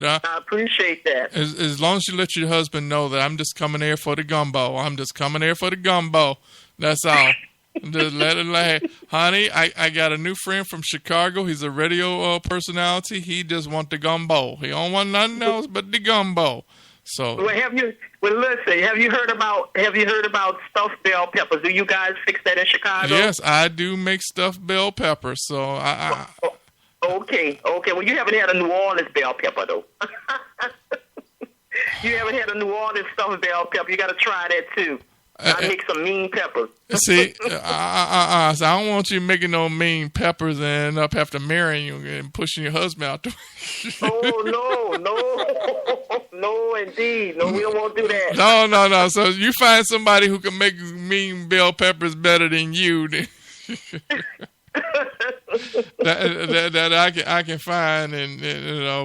I appreciate that. As long as you let your husband know that I'm just coming there for the gumbo. I'm just coming there for the gumbo. That's all. Just let it lay. Honey, I got a new friend from Chicago. He's a radio personality. He just want the gumbo. He don't want nothing else but the gumbo. So Well, listen. Have you heard about stuffed bell peppers? Do you guys fix that in Chicago? yes, I do make stuffed bell peppers. So I Okay. Well, you haven't had a New Orleans bell pepper though. You haven't had a New Orleans stuffed bell pepper. You got to try that too. I make some mean peppers. see, so I don't want you making no mean peppers and end up have to marry you and pushing your husband out the Oh no, indeed, no. We don't want to do that. No. So you find somebody who can make mean bell peppers better than you. that I can find and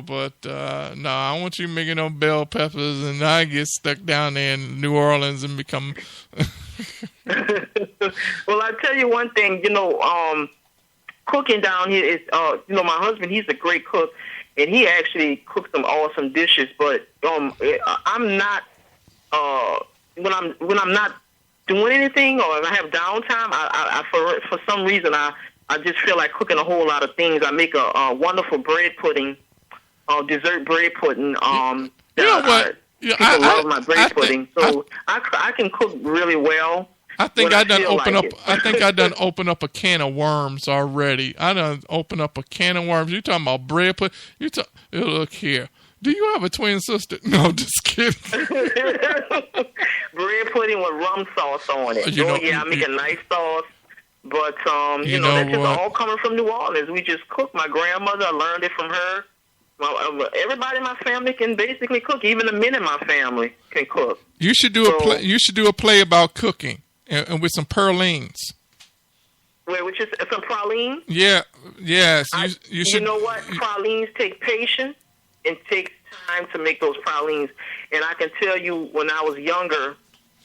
but no, I don't want you making no bell peppers and I get stuck down there in New Orleans and become. Well, I tell you one thing, cooking down here is, my husband, he's a great cook, and he actually cooks some awesome dishes. But I'm not when I'm not doing anything or if I have downtime, I for some reason I just feel like cooking a whole lot of things. I make a wonderful bread pudding, dessert bread pudding. You know what? People love my bread pudding, so I can cook really well. I think I done open up a can of worms already. I done open up a can of worms. You talking about bread pudding? Look here. Do you have a twin sister? No, just kidding. Bread pudding with rum sauce on it. I make a nice sauce. But, that's just all coming from New Orleans. We just cook. My grandmother, I learned it from her. Everybody in my family can basically cook. Even the men in my family can cook. You should do a play. You should do a play about cooking and with some pralines. Wait, which is some pralines? Yeah, yes. You should. You know what? Pralines take patience and takes time to make those pralines. And I can tell you, when I was younger,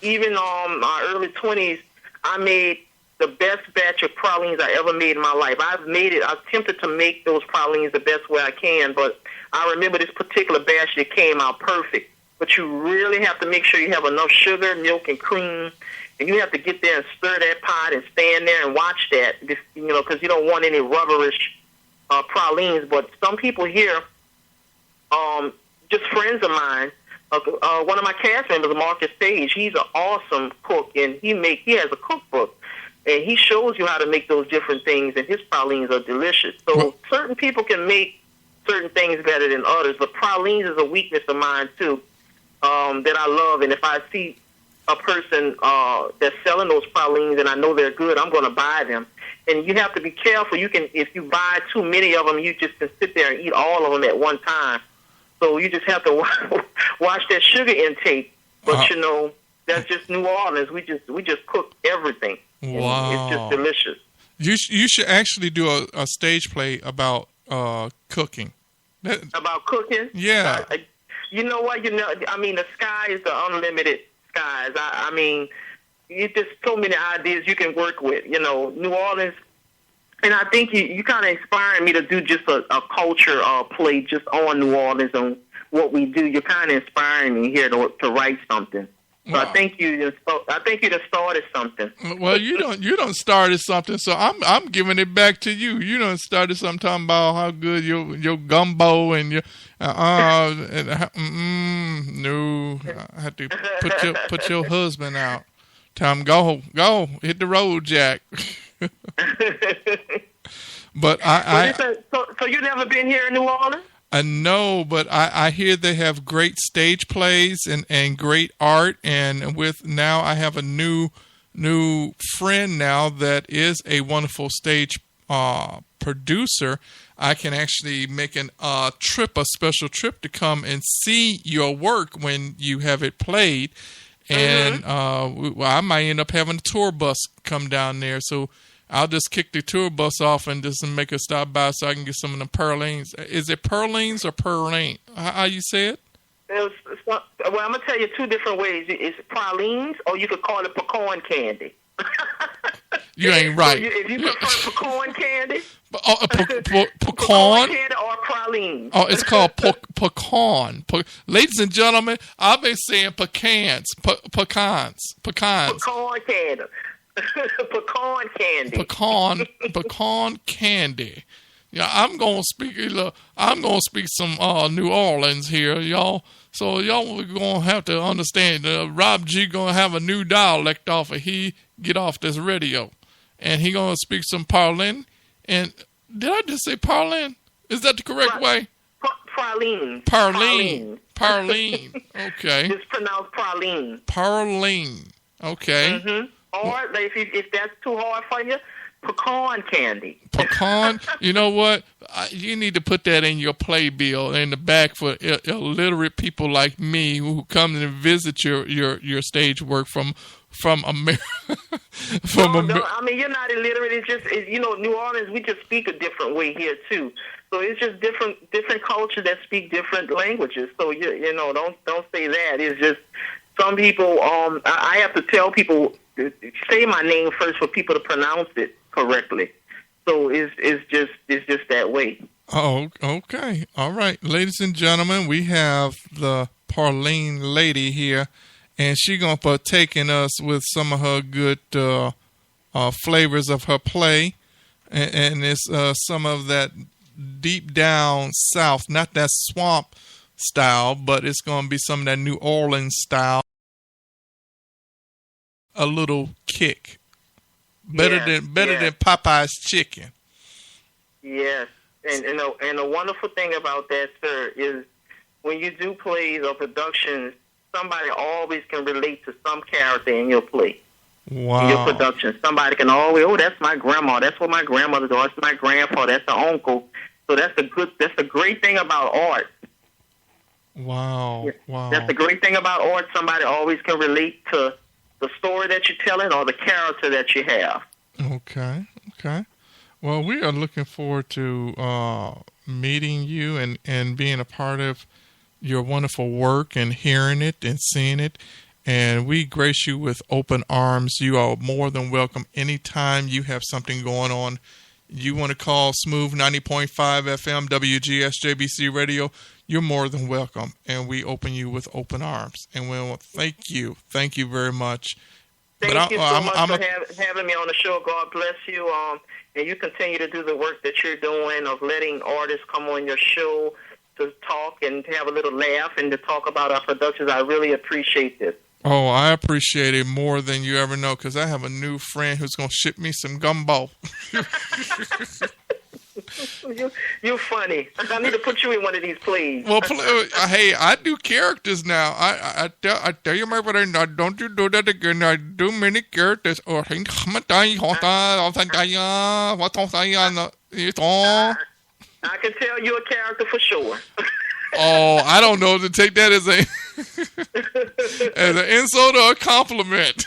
even my early 20s, I made the best batch of pralines I ever made in my life. I've attempted to make those pralines the best way I can, but I remember this particular batch that came out perfect. But you really have to make sure you have enough sugar, milk, and cream, and you have to get there and stir that pot and stand there and watch that, because you don't want any rubberish pralines. But some people here, just friends of mine, one of my cast members, Marcus Sage, he's an awesome cook, and he has a cookbook. And he shows you how to make those different things, and his pralines are delicious. So certain people can make certain things better than others, but pralines is a weakness of mine too, that I love. And if I see a person that's selling those pralines and I know they're good, I'm going to buy them. And you have to be careful. If you buy too many of them, you just can sit there and eat all of them at one time. So you just have to watch that sugar intake. But that's just New Orleans. We just cook everything. Wow. It's just delicious. You should actually do a stage play about cooking. About cooking? Yeah. You know what? The sky is the unlimited skies. I mean, it's just so many ideas you can work with. New Orleans, and I think you kind of inspiring me to do just a culture play just on New Orleans and what we do. You're kind of inspiring me here to write something. So wow. I think you just started something. Well, you don't started something, so I'm giving it back to you. You done started something talking about how good your gumbo and your no, I have to put your husband out. Tell him go hit the road, Jack. But so you never been here in New Orleans? No, but I hear they have great stage plays and great art, and now I have a new friend now that is a wonderful stage producer. I can actually make a special trip to come and see your work when you have it played, and I might end up having a tour bus come down there, so I'll just kick the tour bus off and just make a stop by so I can get some of the pralines. Is it pralines or pralines? How you say it? Well, I'm going to tell you two different ways. It's pralines, or you could call it pecan candy. You ain't right. So if you prefer pecan candy, pecan candy or praline. Oh, it's called pecan. Ladies and gentlemen, I've been saying pecans. Pecans. Pecan candy. Pecan candy. Yeah, I'm gonna speak some New Orleans here, y'all. So y'all are gonna have to understand. Rob G gonna have a new dialect off of he get off this radio, and he gonna speak some Parlin. And did I just say Parlin? Is that the correct way? Praline. Praline. Okay. It's pronounced praline. Praline. Okay. Mm-hmm. Or if that's too hard for you, pecan candy. Pecan. You know what? You need to put that in your playbill in the back for illiterate people like me who come and visit your stage work from America. I mean, you're not illiterate. It's just New Orleans. We just speak a different way here too. So it's just different cultures that speak different languages. So don't say that. It's just some people. I have to tell people say my name first for people to pronounce it correctly. So it's just that way. Oh, okay, all right, ladies and gentlemen, we have the Parlene lady here, and she gonna partake in us with some of her good flavors of her play, and it's some of that deep down south, not that swamp style, but it's gonna be some of that New Orleans style. A little kick, better than Popeye's chicken. Yes, and the wonderful thing about that, sir, is when you do plays or productions, somebody always can relate to some character in your play. Wow. In your production, somebody can always, that's my grandma, that's what my grandmother does, that's my grandpa, that's the uncle. So that's the great thing about art. Wow. Yeah. Wow. That's the great thing about art. Somebody always can relate to the story that you're telling or the character that you have. Okay. Well, we are looking forward to meeting you and being a part of your wonderful work and hearing it and seeing it. And we grace you with open arms. You are more than welcome anytime you have something going on. You want to call Smooth 90.5 FM, WGSJBC Radio, you're more than welcome. And we open you with open arms. And we want to thank you. Thank you very much. Thank you so much for having me on the show. God bless you. And you continue to do the work that you're doing of letting artists come on your show to talk and to have a little laugh and to talk about our productions. I really appreciate this. Oh, I appreciate it more than you ever know, because I have a new friend who's going to ship me some gumbo. You're funny. I need to put you in one of these plays. Well, hey, I do characters now. I tell you, my brother, don't you do that again. I do many characters. I can tell you're a character for sure. Oh, I don't know to take that as an insult or a compliment.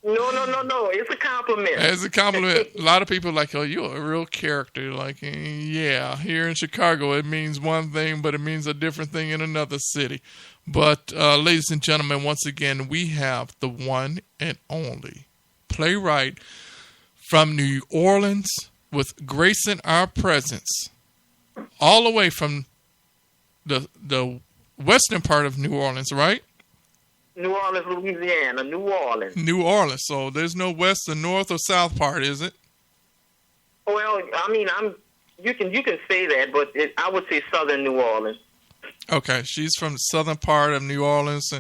No. It's a compliment. It's a compliment. A lot of people are like, oh, you're a real character. Like, yeah, here in Chicago, it means one thing, but it means a different thing in another city. But, ladies and gentlemen, once again, we have the one and only playwright from New Orleans with gracing our presence all the way from the western part of New Orleans, right? New Orleans, Louisiana. New Orleans. New Orleans. So there's no west or north or south part, is it? Well, I mean, you can say that, but I would say southern New Orleans. Okay, she's from the southern part of New Orleans,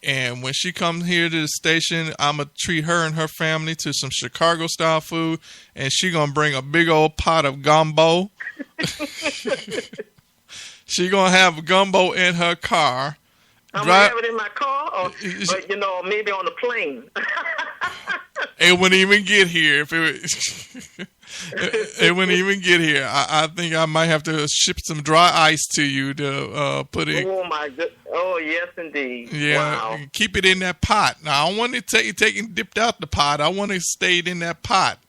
and when she comes here to the station, I'm gonna treat her and her family to some Chicago style food, and she gonna bring a big old pot of gumbo. She gonna have gumbo in her car. I'm gonna have it in my car, or maybe on the plane. It wouldn't even get here if it wouldn't even get here. I think I might have to ship some dry ice to you to put it. Oh my God! Oh yes, indeed. Yeah, wow. Keep it in that pot. Now I don't want it taken dipped out the pot. I want it stayed in that pot.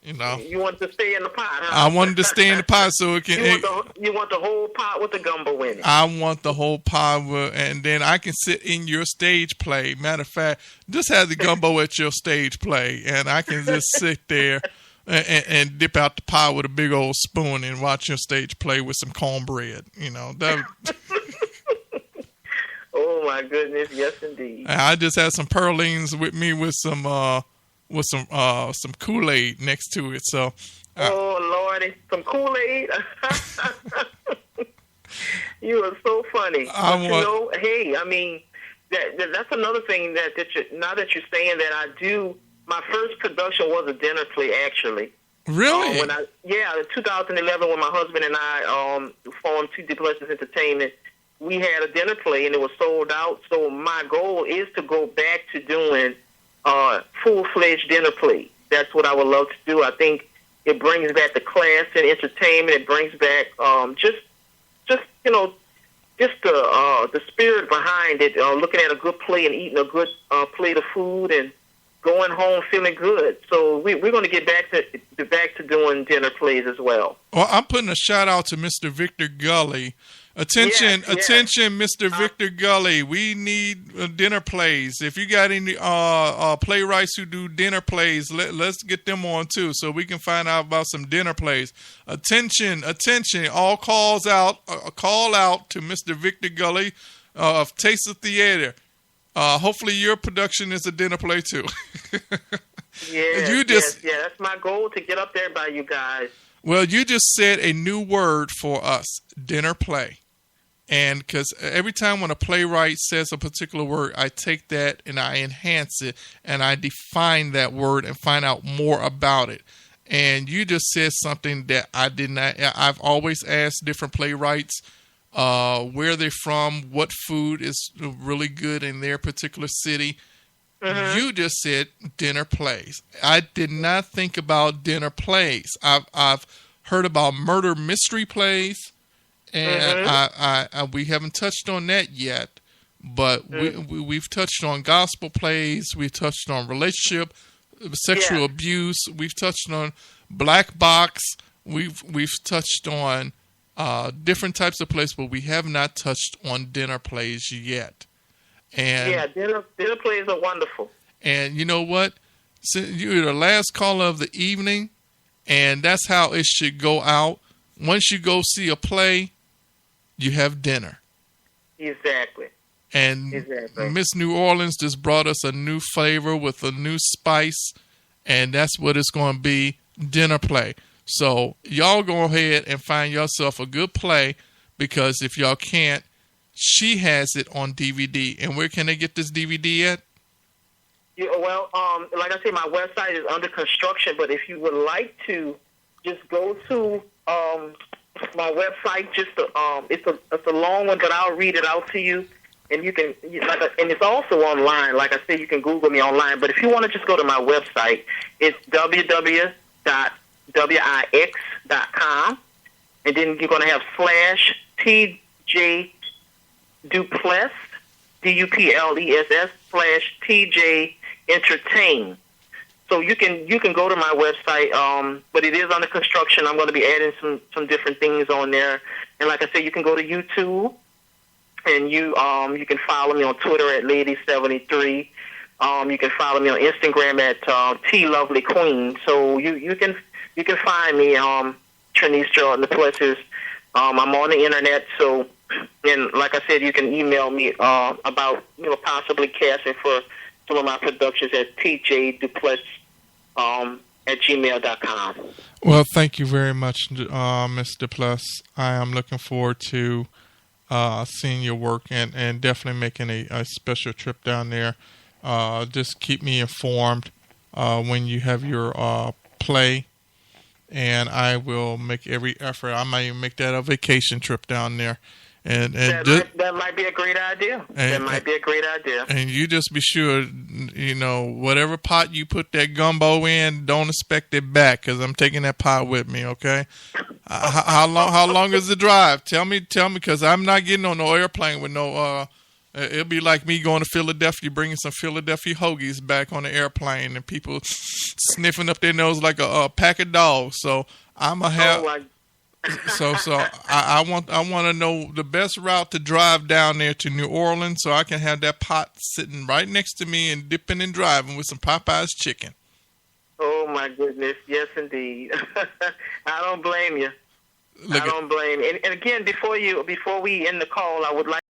You know, you want to stay in the pot, huh? I wanted to stay in the pot so it can. You want the whole pot with the gumbo in it. I want the whole pot, and then I can sit in your stage play. Matter of fact, just have the gumbo at your stage play, and I can just sit there and dip out the pot with a big old spoon and watch your stage play with some cornbread. You know that. Oh my goodness, yes indeed. I just had some pralines with me with some Kool-Aid next to it. So, oh Lordy, some Kool-Aid. You are so funny. Hey, I mean, that's another thing that now that you're saying that I do. My first production was a dinner play, actually. Really? In 2011, when my husband and I formed Two Duplessis Entertainment. We had a dinner play, and it was sold out. So my goal is to go back to doing full-fledged dinner play. That's what I would love to do. I think it brings back the class and entertainment. It brings back just the spirit behind it. Looking at a good play and eating a good plate of food and going home feeling good. So we're going to get back to doing dinner plays as well. Well, I'm putting a shout out to Mr. Victor Gulley. Attention, Mr. Victor Gulley. We need dinner plays. If you got any playwrights who do dinner plays, let's get them on too, so we can find out about some dinner plays. Attention! All calls out. Call out to Mr. Victor Gulley of Taste of Theater. Hopefully, your production is a dinner play too. Yes, that's my goal, to get up there by you guys. Well, you just said a new word for us: dinner play. And because every time when a playwright says a particular word, I take that and I enhance it and I define that word and find out more about it. And you just said something that I did not. I've always asked different playwrights where they're from, what food is really good in their particular city. Mm-hmm. You just said dinner plays. I did not think about dinner plays. I've heard about murder mystery plays. And mm-hmm. We haven't touched on that yet, but mm-hmm. we've touched on gospel plays. We've touched on relationship, sexual abuse. We've touched on black box. We've touched on different types of plays, but we have not touched on dinner plays yet. And dinner plays are wonderful. And you know what? So you're the last caller of the evening, and that's how it should go out. Once you go see a play, you have dinner. Exactly. And Miss New Orleans just brought us a new flavor with a new spice, and that's what it's going to be, dinner play. So y'all go ahead and find yourself a good play, because if y'all can't, she has it on DVD. And where can they get this DVD at? Like I said, my website is under construction, but if you would like to, just go to my website. It's a long one, but I'll read it out to you, and you can and it's also online. Like I said, you can Google me online. But if you want to just go to my website, it's www.wix.com, and then you're going to have /TJ Dupless DUPLESS /TJ Entertain. So you can go to my website, but it is under construction. I'm going to be adding some different things on there. And like I said, you can go to YouTube, and you can follow me on Twitter at Lady73. You can follow me on Instagram at TLovelyQueen. So you can find me, Trinice Jordan Duplessis. I'm on the internet. So, and like I said, you can email me about possibly casting for some of my productions at tjduplessis@gmail.com. Well, thank you very much, Ms. Duplessis. I am looking forward to seeing your work and definitely making a special trip down there. Just keep me informed when you have your play, and I will make every effort. I might even make that a vacation trip down there. And that might be a great idea. And you just be sure, whatever pot you put that gumbo in, don't expect it back, because I'm taking that pot with me. Okay. How long is the drive? Tell me, because I'm not getting on no airplane with no It'll be like me going to Philadelphia, bringing some Philadelphia hoagies back on the airplane, and people sniffing up their nose like a pack of dogs. So I'm gonna have. I want to know the best route to drive down there to New Orleans, so I can have that pot sitting right next to me and dipping and driving with some Popeye's chicken. Oh my goodness, yes indeed. I don't blame you. I don't blame. And again, before we end the call, I would like